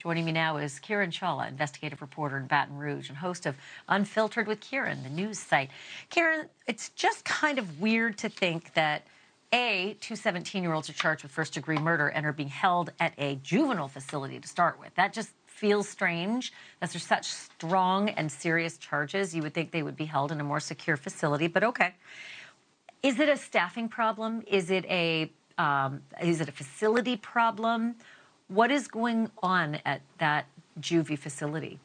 Joining me now is Kiran Chawla, investigative reporter in Baton Rouge and host of Unfiltered with Kiran, the news site. Kiran, it's just kind of weird to think that, A, two 17-year-olds are charged with first-degree murder and are being held at a juvenile facility to start with. That just feels strange. As they're such strong and serious charges, you would think they would be held in a more secure facility, but okay. Is it a staffing problem? Is it a facility problem? What is going on at that juvie facility?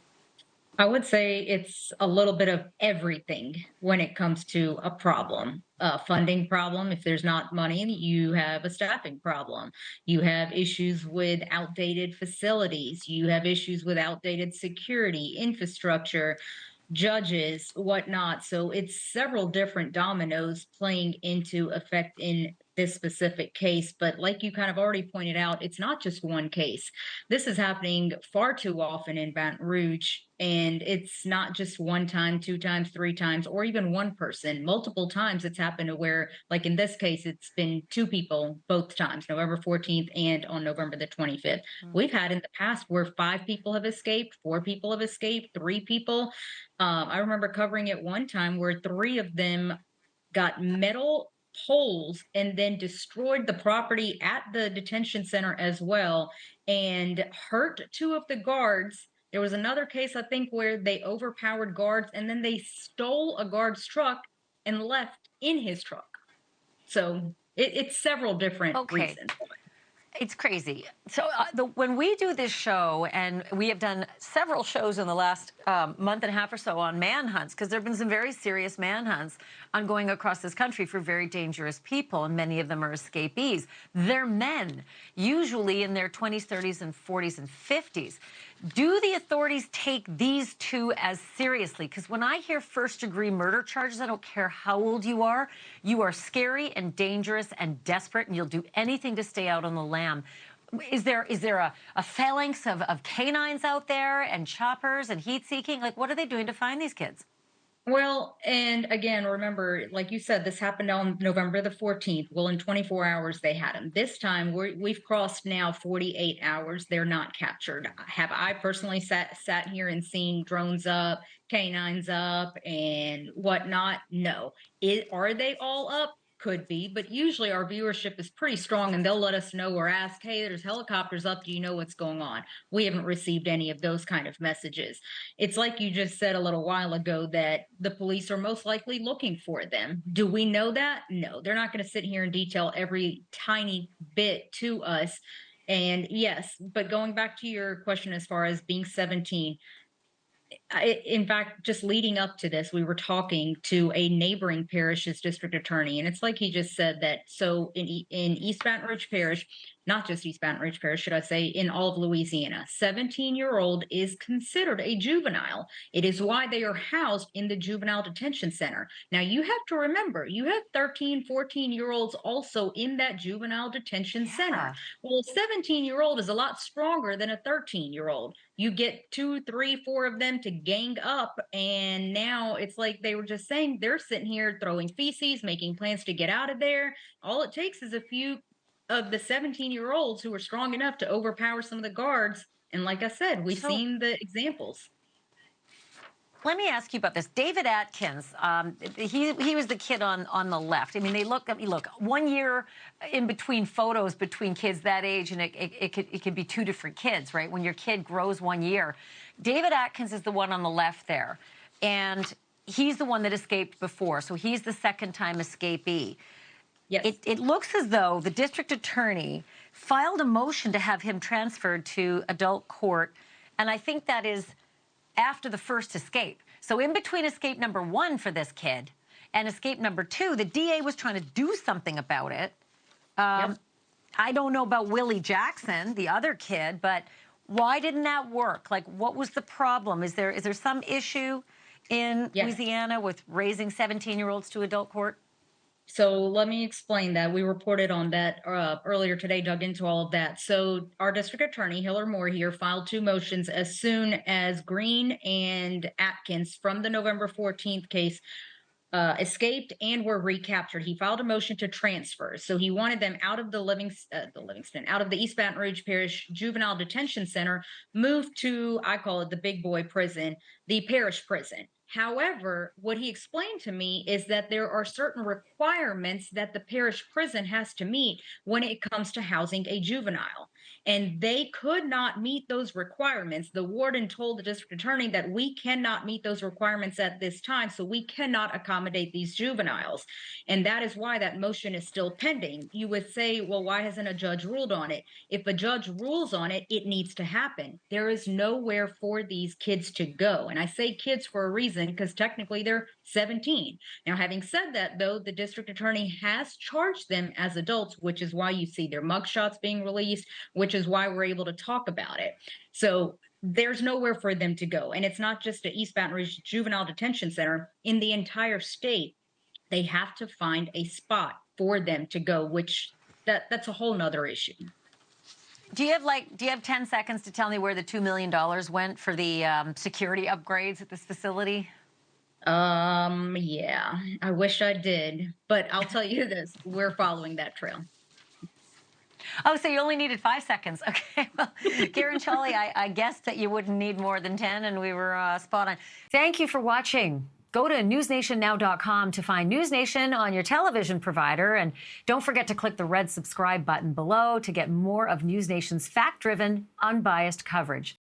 I would say it's a little bit of everything when it comes to a problem. A funding problem. If there's not money, you have a staffing problem. You have issues with outdated facilities. You have issues with outdated security, infrastructure, judges, whatnot. So it's several different dominoes playing into effect in this specific case. But like you kind of already pointed out, it's not just one case. This is happening far too often in Baton Rouge. And it's not just one time, two times, three times, or even one person. Multiple times it's happened to where, like in this case, it's been two people both times, November 14th and on November the 25th. We've had in the past where five people have escaped, four people have escaped, three people. I remember covering it one time where three of them got metal poles and then destroyed the property at the detention center as well and hurt two of the guards. There was another case, I think, where they overpowered guards and then they stole a guard's truck and left in his truck. So it's several different Okay, reasons. it's crazy. So when we do this show, and we have done several shows in the last month and a half or so on manhunts, because there have been some very serious manhunts ongoing across this country for very dangerous people, and many of them are escapees. They're men, usually in their 20s, 30s, and 40s and 50s. Do the authorities take these two as seriously? Because when I hear first-degree murder charges, I don't care how old you are scary and dangerous and desperate, and you'll do anything to stay out on the lam. Is there a phalanx of canines out there and choppers and heat-seeking? Like, what are they doing to find these kids? Well, and again, remember, like you said, this happened on November the 14th. Well, in 24 hours, they had them. This time, we've crossed now 48 hours. They're not captured. Have I personally sat here and seen drones up, canines up, and whatnot? No. Are they all up? Could be, but usually our viewership is pretty strong and they'll let us know or ask, hey, there's helicopters up. Do you know what's going on? We haven't received any of those kind of messages. It's like you just said a little while ago that the police are most likely looking for them. Do we know that? No, they're not going to sit here and detail every tiny bit to us. And yes, but going back to your question as far as being 17, in fact, just leading up to this, we were talking to a neighboring parish's district attorney, and it's like he just said that. So in East Baton Rouge Parish, not just East Baton Rouge Parish, should I say, in all of Louisiana, 17-year-old is considered a juvenile. It is why they are housed in the juvenile detention center. Now, you have to remember, you have 13, 14-year-olds also in that juvenile detention center. Yeah. Well, a 17-year-old is a lot stronger than a 13-year-old. You get two, three, four of them to gang up, and now it's like they were just saying they're sitting here throwing feces, making plans to get out of there. All it takes is a few of the 17-year-olds who are strong enough to overpower some of the guards. And like I said, we've So seen the examples. let me ask you about this. David Atkins, he was the kid on the left. I mean, they look at me. Look, 1 year in between photos between kids that age, and it could be two different kids, right? When your kid grows 1 year, David Atkins is the one on the left there, and he's the one that escaped before, so he's the second-time escapee. Yes. It looks as though the district attorney filed a motion to have him transferred to adult court, and I think that is after the first escape. So in between escape number one for this kid and escape number two, the DA was trying to do something about it. Yep. I don't know about Willie Jackson, the other kid, but why didn't that work? Like, what was the problem? Is there some issue in Yes. Louisiana with raising 17-year-olds to adult court? So let me explain that. We reported on that earlier today, dug into all of that. So our district attorney, Hiller Moore here, filed two motions as soon as Green and Atkins from the November 14th case escaped and were recaptured. He filed a motion to transfer. So he wanted them out of the Livingston, out of the East Baton Rouge Parish Juvenile Detention Center, moved to, I call it the big boy prison, the parish prison. However, what he explained to me is that there are certain requirements that the parish prison has to meet when it comes to housing a juvenile. And they could not meet those requirements. The warden told the district attorney that we cannot meet those requirements at this time, so we cannot accommodate these juveniles. And that is why that motion is still pending. You would say, well, why hasn't a judge ruled on it? If a judge rules on it, it needs to happen. There is nowhere for these kids to go. And I say kids for a reason, because technically they're 17. Now, having said that, though, the district attorney has charged them as adults, which is why you see their mugshots being released, which is why we're able to talk about it. So there's nowhere for them to go. And it's not just the East Baton Rouge Juvenile Detention Center. In the entire state, they have to find a spot for them to go, which that's a whole nother issue. Do you have 10 seconds to tell me where the $2 million went for the security upgrades at this facility? Yeah, I wish I did, but I'll tell you this, we're following that trail. Oh, so you only needed 5 seconds. Okay. Well, Kiran Chawla, I guessed that you wouldn't need more than 10, and we were spot on. Thank you for watching. Go to newsnationnow.com to find NewsNation on your television provider. And don't forget to click the red subscribe button below to get more of NewsNation's fact-driven, unbiased coverage.